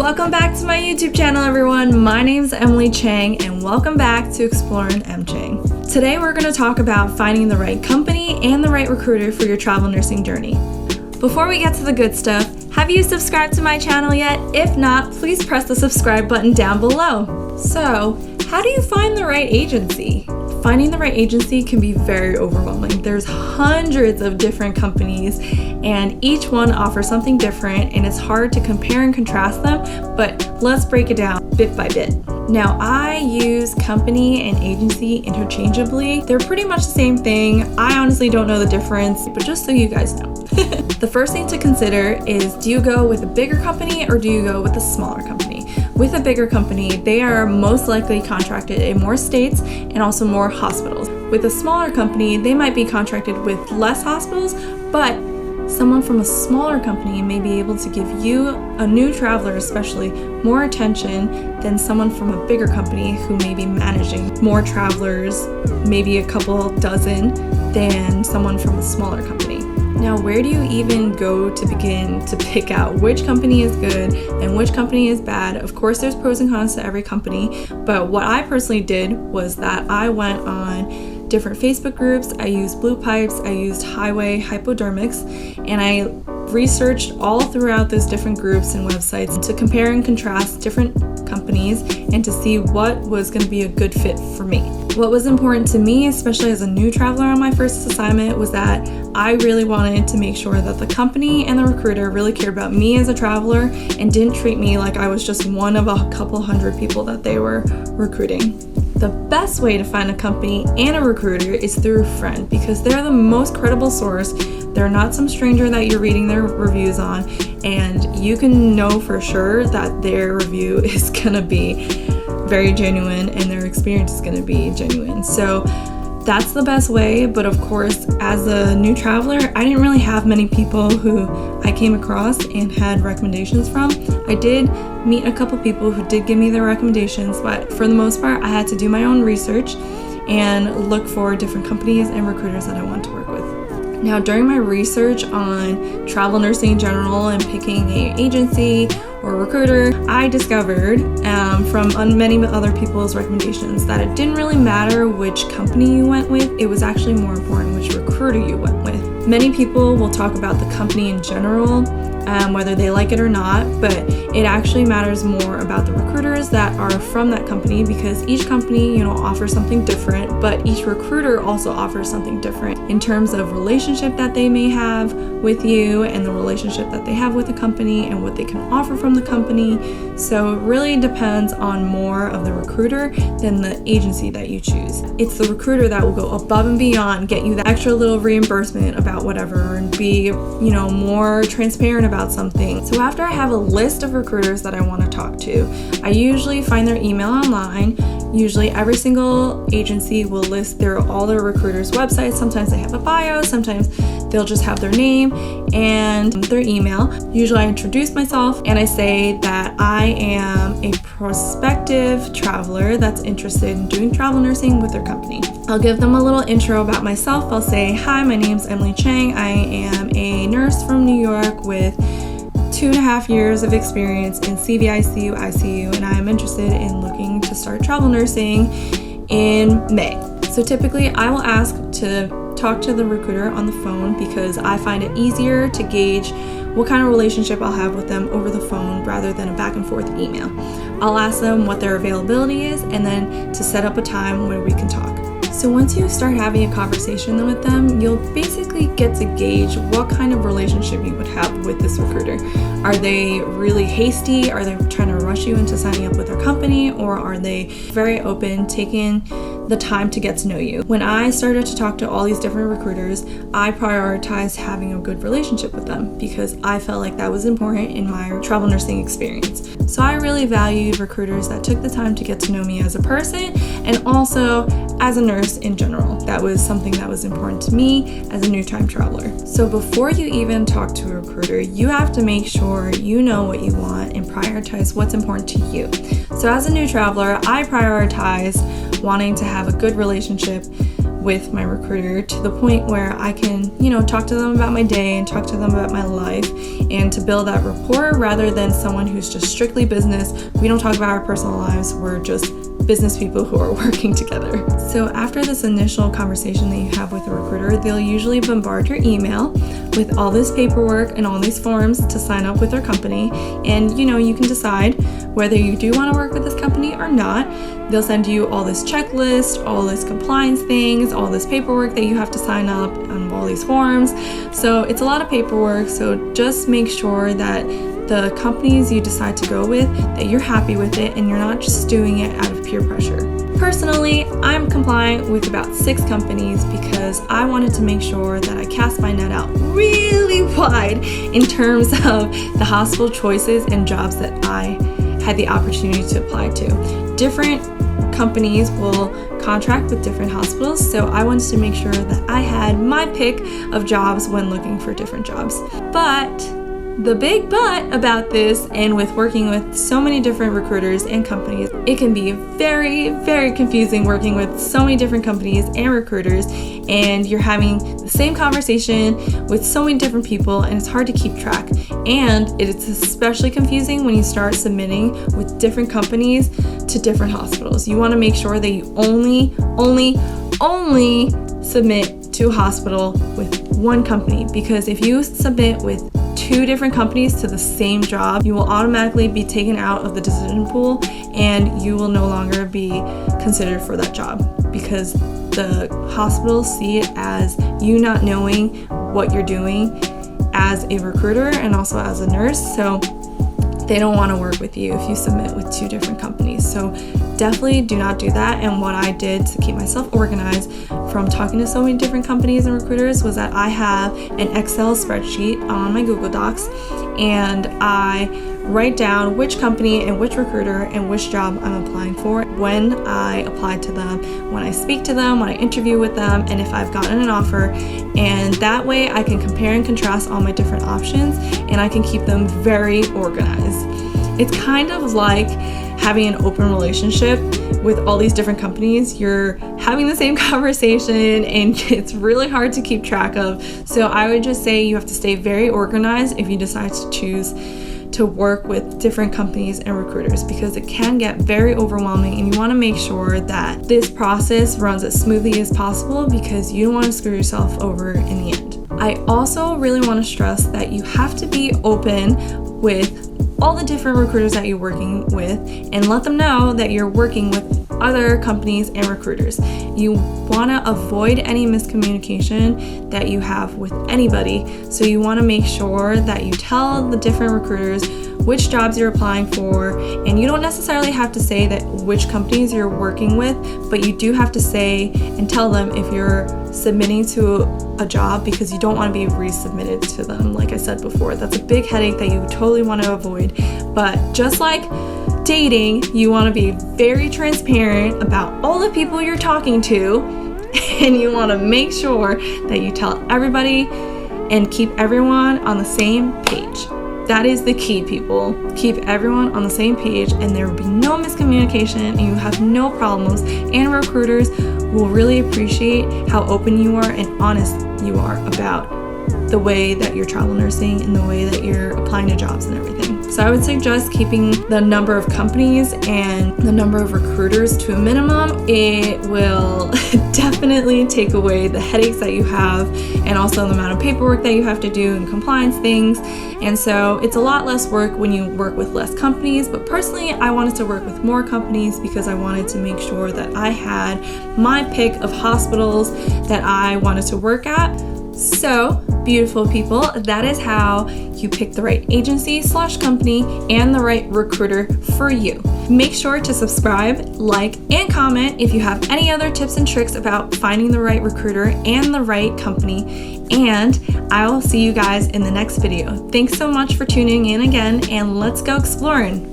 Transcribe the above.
Welcome back to my YouTube channel, everyone. My name's Emily Cheng, and welcome back to ExploRN EmCheng. Today we're going to talk about finding the right company and the right recruiter for your travel nursing journey. Before we get to the good stuff, have you subscribed to my channel yet? If not, please press the subscribe button down below. So, how do you find the right agency? Finding the right agency can be very overwhelming. There's hundreds of different companies and each one offers something different, and it's hard to compare and contrast them, but let's break it down bit by bit. Now, I use company and agency interchangeably. They're pretty much the same thing. I honestly don't know the difference, but just so you guys know. The first thing to consider is, do you go with a bigger company or do you go with a smaller company? With a bigger company, they are most likely contracted in more states and also more hospitals. With a smaller company, they might be contracted with less hospitals, but someone from a smaller company may be able to give you, a new traveler especially, more attention than someone from a bigger company who may be managing more travelers, maybe a couple dozen, than someone from a smaller company. Now, where do you even go to begin to pick out which company is good and which company is bad? Of course, there's pros and cons to every company, but what I personally did was that I went on different Facebook groups. I used Blue Pipes, I used Highway Hypodermics, and I researched all throughout those different groups and websites to compare and contrast different companies and to see what was going to be a good fit for me. What was important to me, especially as a new traveler on my first assignment, was that I really wanted to make sure that the company and the recruiter really cared about me as a traveler and didn't treat me like I was just one of a couple hundred people that they were recruiting. The best way to find a company and a recruiter is through a friend, because they're the most credible source. They're not some stranger that you're reading their reviews on, and you can know for sure that their review is gonna be very genuine and their experience is gonna be genuine. So that's the best way, but of course, as a new traveler, I didn't really have many people who I came across and had recommendations from. I did meet a couple people who did give me their recommendations, but for the most part, I had to do my own research and look for different companies and recruiters that I want to work with. Now, during my research on travel nursing in general and picking an agency or recruiter, I discovered from many other people's recommendations that it didn't really matter which company you went with. It was actually more important which recruiter you went with. Many people will talk about the company in general, whether they like it or not, but it actually matters more about the recruiters that are from that company, because each company, offers something different, but each recruiter also offers something different in terms of relationship that they may have with you and the relationship that they have with the company and what they can offer from the company. So it really depends on more of the recruiter than the agency that you choose. It's the recruiter that will go above and beyond, get you the extra little reimbursement about whatever, and be, more transparent about something. So after I have a list of recruiters that I want to talk to, I usually find their email online. Usually every single agency will list all their recruiters' websites. Sometimes they have a bio, sometimes they'll just have their name and their email. Usually I introduce myself and I say that I am a prospective traveler that's interested in doing travel nursing with their company. I'll give them a little intro about myself. I'll say, hi, my name's Emily Cheng. I am a nurse from New York with 2.5 years of experience in CVICU, ICU, and I'm interested in looking to start travel nursing in May. So typically I will ask to talk to the recruiter on the phone because I find it easier to gauge what kind of relationship I'll have with them over the phone rather than a back and forth email. I'll ask them what their availability is and then to set up a time where we can talk. So once you start having a conversation with them, you'll basically get to gauge what kind of relationship you would have with this recruiter. Are they really hasty? Are they trying to rush you into signing up with their company? Or are they very open, taking the time to get to know you? When I started to talk to all these different recruiters, I prioritized having a good relationship with them because I felt like that was important in my travel nursing experience. So I really valued recruiters that took the time to get to know me as a person and also as a nurse in general. That was something that was important to me as a new time traveler. So before you even talk to a recruiter, you have to make sure you know what you want and prioritize what's important to you. So as a new traveler, I prioritize wanting to have a good relationship with my recruiter to the point where I can, talk to them about my day and talk to them about my life, and to build that rapport rather than someone who's just strictly business. We don't talk about our personal lives. We're just business people who are working together. So after this initial conversation that you have with a recruiter, they'll usually bombard your email with all this paperwork and all these forms to sign up with their company. And you can decide whether you do want to work with this company or not. They'll send you all this checklist, all this compliance things, all this paperwork that you have to sign up on all these forms. So it's a lot of paperwork. So just make sure that the companies you decide to go with, that you're happy with it and you're not just doing it out of peer pressure. Personally, I'm compliant with about 6 companies because I wanted to make sure that I cast my net out really wide in terms of the hospital choices and jobs that I had the opportunity to apply to. Different companies will contract with different hospitals, so I wanted to make sure that I had my pick of jobs when looking for different jobs. But the big but about this, and with working with so many different recruiters and companies, it can be very, very confusing working with so many different companies and recruiters, and you're having the same conversation with so many different people, and it's hard to keep track. And it's especially confusing when you start submitting with different companies to different hospitals. You want to make sure that you only submit to a hospital with one company, because if you submit with 2 different companies to the same job, you will automatically be taken out of the decision pool and you will no longer be considered for that job, because the hospitals see it as you not knowing what you're doing as a recruiter and also as a nurse. So they don't want to work with you if you submit with 2 different companies. So definitely do not do that. And what I did to keep myself organized from talking to so many different companies and recruiters was that I have an Excel spreadsheet on my Google Docs, and I write down which company and which recruiter and which job I'm applying for, when I apply to them, when I speak to them, when I interview with them, and if I've gotten an offer. And that way I can compare and contrast all my different options, and I can keep them very organized. It's kind of like having an open relationship with all these different companies. You're having the same conversation and it's really hard to keep track of. So I would just say you have to stay very organized if you decide to choose to work with different companies and recruiters, because it can get very overwhelming, and you want to make sure that this process runs as smoothly as possible, because you don't want to screw yourself over in the end. I also really want to stress that you have to be open with all the different recruiters that you're working with, and let them know that you're working with other companies and recruiters. You want to avoid any miscommunication that you have with anybody. So you want to make sure that you tell the different recruiters which jobs you're applying for, and you don't necessarily have to say that which companies you're working with, but you do have to say and tell them if you're submitting to a job, because you don't want to be resubmitted to them. Like I said before, that's a big headache that you totally want to avoid. But just like dating, you want to be very transparent about all the people you're talking to, and you want to make sure that you tell everybody and keep everyone on the same page. That is the key, people. Keep everyone on the same page, and there will be no miscommunication, and you have no problems, and recruiters will really appreciate how open you are and honest you are about the way that you're travel nursing and the way that you're applying to jobs and everything. So I would suggest keeping the number of companies and the number of recruiters to a minimum. It will definitely take away the headaches that you have, and also the amount of paperwork that you have to do and compliance things. And so it's a lot less work when you work with less companies. But personally, I wanted to work with more companies because I wanted to make sure that I had my pick of hospitals that I wanted to work at. So, beautiful people, that is how you pick the right agency/company and the right recruiter for you. Make sure to subscribe, like, and comment if you have any other tips and tricks about finding the right recruiter and the right company. And I will see you guys in the next video. Thanks so much for tuning in again, and let's go exploring.